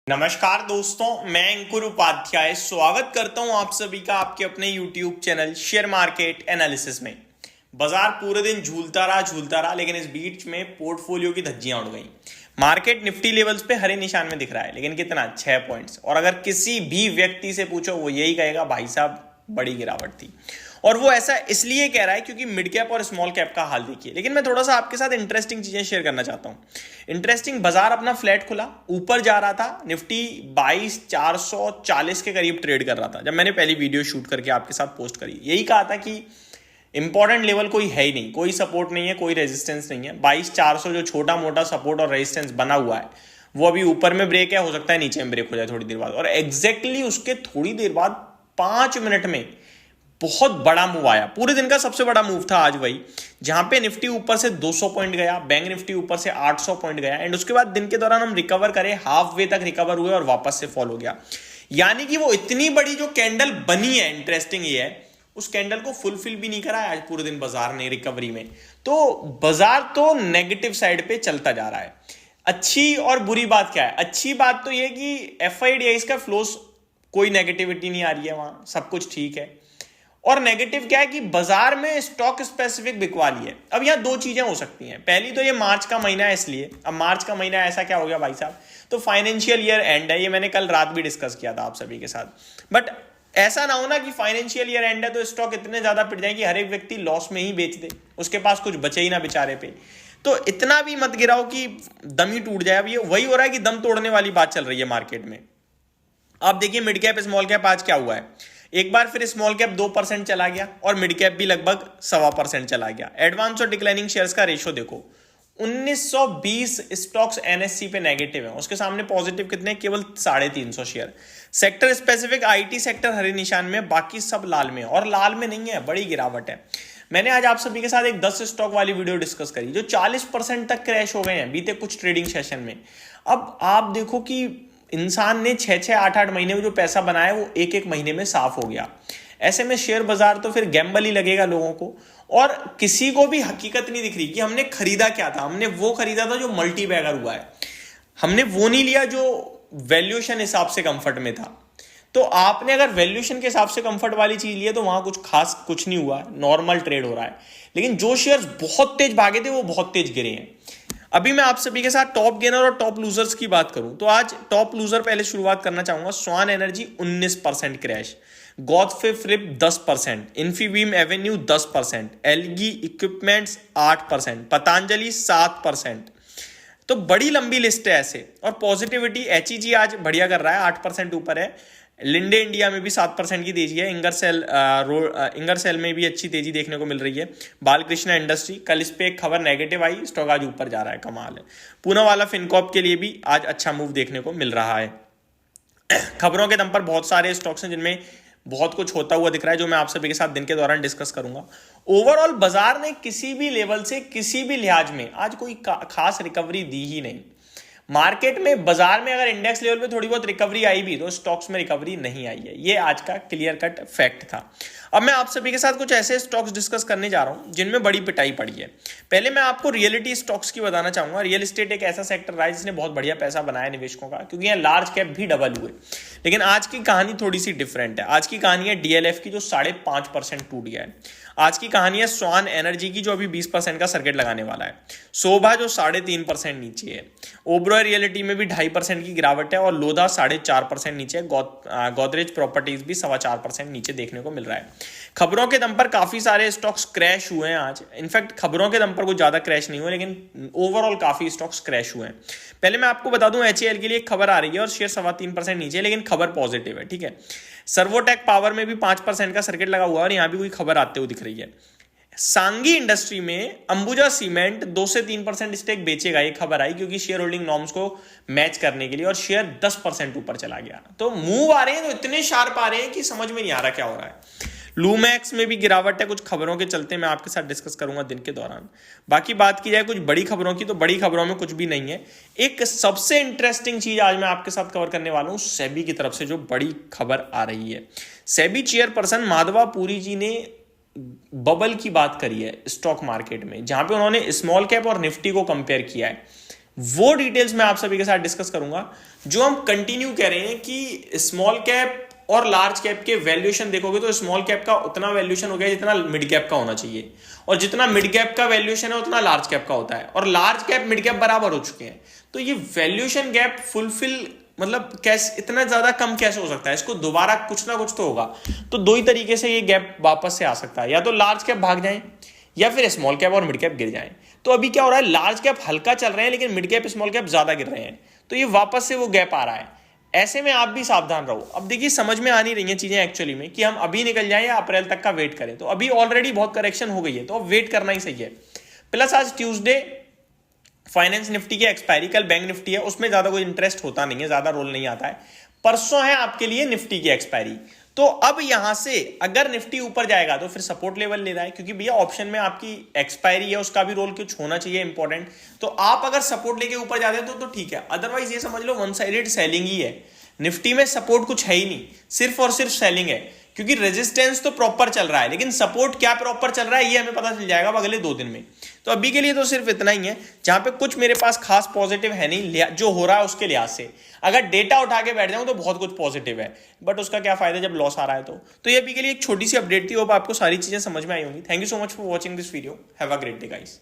नमस्कार दोस्तों, मैं अंकुर उपाध्याय स्वागत करता हूं आप सभी का आपके अपने YouTube channel share market analysis में। बाजार पूरे दिन झूलता रहा, लेकिन इस बीच में पोर्टफोलियो की धज्जियां उड़ गई। मार्केट निफ्टी लेवल्स पे हरे निशान में दिख रहा है, लेकिन कितना 6 पॉइंट्स। और अगर किसी भी व्यक्ति से पूछो वो यही कहेगा भाई साहब बड़ी गिरावट थी। और वो ऐसा इसलिए कह रहा है क्योंकि मिड कैप और स्मॉल कैप का हाल देखिए। लेकिन मैं थोड़ा सा आपके साथ इंटरेस्टिंग चीजें शेयर करना चाहता हूं। इंटरेस्टिंग, बाजार अपना फ्लैट खुला, ऊपर जा रहा था। निफ्टी 22,440 के करीब ट्रेड कर रहा था जब मैंने पहली वीडियो शूट करके आपके साथ पोस्ट करी। यही कहा था कि इंपॉर्टेंट लेवल कोई है ही नहीं, कोई सपोर्ट नहीं है, कोई रेजिस्टेंस नहीं है। 22,400 जो छोटा मोटा सपोर्ट और रेजिस्टेंस बना हुआ है वो अभी ऊपर में ब्रेक है, हो सकता है नीचे में ब्रेक हो जाए थोड़ी देर बाद। और एग्जैक्टली उसके थोड़ी देर बाद 5 मिनट में बहुत बड़ा मूव आया। पूरे दिन का सबसे बड़ा मूव था आज वही, जहां पे निफ्टी ऊपर से 200 पॉइंट गया, बैंक निफ्टी ऊपर से 800 पॉइंट गया। एंड उसके बाद दिन के दौरान हम रिकवर करे, हाफ वे तक रिकवर हुए और वापस से फॉल हो गया। यानी कि वो इतनी बड़ी जो कैंडल बनी है, इंटरेस्टिंग ये है, उस कैंडल को फुलफिल भी नहीं करा है आज पूरे दिन बाजार ने रिकवरी में। तो बाजार तो नेगेटिव साइड पे चलता जा रहा है। अच्छी और बुरी बात क्या है? अच्छी बात तो ये कि एफआईडीआईज का फ्लोस, कोई नेगेटिविटी नहीं आ रही है, वहां सब कुछ ठीक है। और नेगेटिव क्या है कि बाजार में स्टॉक स्पेसिफिक बिकवाली है। अब यहां दो चीजें हो सकती हैं। पहली तो ये मार्च का महीना है, इसलिए अब मार्च का महीना ऐसा क्या हो गया भाई साहब, तो फाइनेंशियल ईयर एंड है। ये मैंने कल रात भी डिस्कस किया था आप सभी के साथ। बट ऐसा ना हो ना कि फाइनेंशियल ईयर एंड है तो स्टॉक इतने ज्यादा पिट जाए कि हर एक व्यक्ति लॉस में ही बेच दे, उसके पास कुछ बचे ही ना बेचारे पे। तो इतना भी मत गिराओ कि दम ही टूट जाए। अब ये वही हो रहा है कि दम तोड़ने वाली बात चल रही है मार्केट में। अब देखिए मिड कैप स्मॉल कैप आज क्या हुआ है। एक बार फिर स्मॉल कैप 2% चला गया और मिड कैप भी लगभग 1.25% चला गया। एडवांस और डिक्लाइनिंग शेयर्स का रेशियो देखो, 1920 स्टॉक्स एनएससी पे नेगेटिव है, उसके सामने पॉजिटिव कितने, केवल 350 share. Sector specific IT sector हरे निशान में, बाकी सब लाल में। और लाल में नहीं है, बड़ी गिरावट है। मैंने आज आप सभी के साथ एक 10 स्टॉक वाली वीडियो डिस्कस करी जो 40% तक क्रैश हो गए हैं बीते कुछ ट्रेडिंग सेशन में। अब आप देखो कि इंसान ने 6-6, 8-8 महीने में जो पैसा बनाया वो एक एक महीने में साफ हो गया। ऐसे में शेयर बाजार तो फिर गैम्बल ही लगेगा लोगों को। और किसी को भी हकीकत नहीं दिख रही कि हमने खरीदा क्या था। हमने वो खरीदा था जो मल्टी बैगर हुआ है, हमने वो नहीं लिया जो वैल्यूएशन हिसाब से कंफर्ट में था। तो आपने अगर वैल्यूएशन के हिसाब से कंफर्ट वाली चीज ली है तो वहां कुछ खास कुछ नहीं हुआ, नॉर्मल ट्रेड हो रहा है। लेकिन जो शेयर्स बहुत तेज भागे थे वो बहुत तेज गिरे हैं। अभी मैं आप सभी के साथ टॉप गेनर और टॉप लूजर्स की बात करूं तो आज टॉप लूजर पहले शुरुआत करना चाहूंगा। Swan Energy 19% crash, Godfrey Phillips 10%, Infibeam Avenue 10%, Elgi Equipments 8%, Patanjali 7%। तो बड़ी लंबी लिस्ट है ऐसे। और पॉजिटिविटी एचईजी आज बढ़िया कर रहा है, 8% ऊपर है। लिंडे इंडिया में भी 7% की तेजी है। इंगरसेल में भी अच्छी तेजी देखने को मिल रही है। बालकृष्णा इंडस्ट्री, कल इस पे एक खबर नेगेटिव आई, स्टॉक आज ऊपर जा रहा है, कमाल है। पूनावाला फिनकॉर्प के लिए भी आज अच्छा मूव देखने को मिल रहा है। खबरों के दम पर बहुत सारे स्टॉक्स हैं जिनमें बहुत कुछ होता हुआ दिख रहा है, जो मैं आप सभी के साथ दिन के दौरान डिस्कस करूंगा। ओवरऑल बाजार ने किसी भी लेवल से किसी भी लिहाज में आज कोई खास रिकवरी दी ही नहीं। मार्केट में, बाजार में अगर इंडेक्स लेवल पे थोड़ी बहुत रिकवरी आई भी तो स्टॉक्स में रिकवरी नहीं आई है। ये आज का क्लियर कट फैक्ट था। अब मैं आप सभी के साथ कुछ ऐसे स्टॉक्स डिस्कस करने जा रहा हूं जिनमें बड़ी पिटाई पड़ी है। पहले मैं आपको रियलिटी स्टॉक्स की बताना चाहूंगा। रियल एस्टेट एक ऐसा सेक्टर रहा है जिसने बहुत बढ़िया पैसा बनाया निवेशकों का, क्योंकि यहाँ लार्ज कैप भी डबल हुए। लेकिन आज की कहानी थोड़ी सी डिफरेंट है। आज की कहानी है डीएलएफ की जो 5.5% टूट गया है। आज की कहानी है स्वान एनर्जी की जो अभी 20% का सर्किट लगाने वाला है। शोभा जो 3.5% नीचे है। ओबरॉय रियलिटी में भी 2.5% की गिरावट है और लोधा 4.5% नीचे है। गोदरेज प्रॉपर्टीज भी 4.25% नीचे देखने को मिल रहा है। खबरों के दम पर काफी सारे स्टॉक्स क्रैश हुए हैं आज। इनफैक्ट खबरों के दम पर कुछ ज्यादा क्रैश नहीं हुए, लेकिन ओवरऑल काफी स्टॉक्स क्रैश हुए हैं। पहले मैं आपको बता दूं, एचएएल के लिए एक खबर आ रही है और शेयर 3.25% नीचे है, लेकिन खबर पॉजिटिव है, ठीक है। सर्वोटेक पावर में भी 5% का सर्किट लगा हुआ है और यहां भी कोई खबर आते हुए दिख रही है। सांगी इंडस्ट्री में अंबुजा सीमेंट 2 से 3% स्टेक बेचेगा, ये खबर आई, क्योंकि शेयर होल्डिंग नॉर्म्स को मैच करने के लिए, और शेयर 10% ऊपर चला गया। तो मूव आ रहे हैं तो इतने शार्प आ रहे हैं कि समझ में नहीं आ रहा क्या हो रहा है। लूमैक्स में भी गिरावट है, कुछ खबरों के चलते मैं आपके साथ डिस्कस करूंगा दिन के दौरान। बाकी बात की जाए कुछ बड़ी खबरों की, तो बड़ी खबरों में कुछ भी नहीं है। एक सबसे इंटरेस्टिंग चीज आज मैं आपके साथ कवर करने वाला हूं, सेबी की तरफ से जो बड़ी खबर आ रही है। सेबी चेयरपर्सन माधवा पुरी जी ने बबल की बात करी है स्टॉक मार्केट में, जहां पे उन्होंने स्मॉल कैप और निफ्टी को कंपेयर किया है। वो डिटेल्स मैं आप सभी के साथ डिस्कस करूंगा। जो हम कंटिन्यू कह रहे हैं कि स्मॉल कैप और लार्ज कैप के वैल्यूएशन देखोगे तो स्मॉल कैप का उतना वैल्यूएशन हो गया जितना मिड कैप का होना चाहिए, और जितना मिड कैप का वैल्यूएशन है उतना लार्ज कैप का होता है, और लार्ज कैप मिड कैप बराबर हो चुके हैं। तो ये वैल्यूएशन गैप फुलफिल मतलब कैसे इतना ज्यादा कम कैसे हो सकता है, इसको दोबारा कुछ ना कुछ तो होगा। तो दो ही तरीके से ये गैप वापस से आ सकता है, या तो लार्ज कैप भाग जाए या फिर स्मॉल कैप और मिड कैप गिर जाए। तो अभी क्या हो रहा है, लार्ज कैप हल्का चल रहे हैं लेकिन मिड कैप स्मॉल कैप ज्यादा गिर रहे हैं, तो ये वापस से वो गैप आ रहा है। ऐसे में आप भी सावधान रहो। अब देखिए समझ में आ नहीं रही है चीजें एक्चुअली में कि हम अभी निकल जाएं या अप्रैल तक का वेट करें। तो अभी ऑलरेडी बहुत करेक्शन हो गई है, तो अब वेट करना ही सही है। प्लस आज ट्यूसडे फाइनेंस निफ्टी की एक्सपायरी, कल बैंक निफ्टी है, उसमें ज्यादा कोई इंटरेस्ट होता नहीं है, ज्यादा रोल नहीं आता है। परसों है आपके लिए निफ्टी की एक्सपायरी। तो अब यहां से अगर निफ्टी ऊपर जाएगा तो फिर सपोर्ट लेवल ले रहा है, क्योंकि भैया ऑप्शन में आपकी एक्सपायरी है, उसका भी रोल कुछ होना चाहिए इंपॉर्टेंट। तो आप अगर सपोर्ट लेके ऊपर जाते हैं तो ठीक है, अदरवाइज ये समझ लो वन साइडेड सेलिंग ही है। निफ्टी में सपोर्ट कुछ है ही नहीं, सिर्फ और सिर्फ सेलिंग है, क्योंकि रेजिस्टेंस तो प्रॉपर चल रहा है लेकिन सपोर्ट क्या प्रॉपर चल रहा है ये हमें पता चल जाएगा अगले 2 दिन में। तो अभी के लिए तो सिर्फ इतना ही है, जहां पे कुछ मेरे पास खास पॉजिटिव है नहीं जो हो रहा है उसके लिहाज से। अगर डेटा उठा के बैठ जाऊं तो बहुत कुछ पॉजिटिव है, बट उसका क्या फायदा जब लॉस आ रहा है। तो ये अभी के लिए एक छोटी सी अपडेट थी, होप आपको सारी चीजें समझ में आई होंगी। Thank you so much for watching this video, have a great day guys.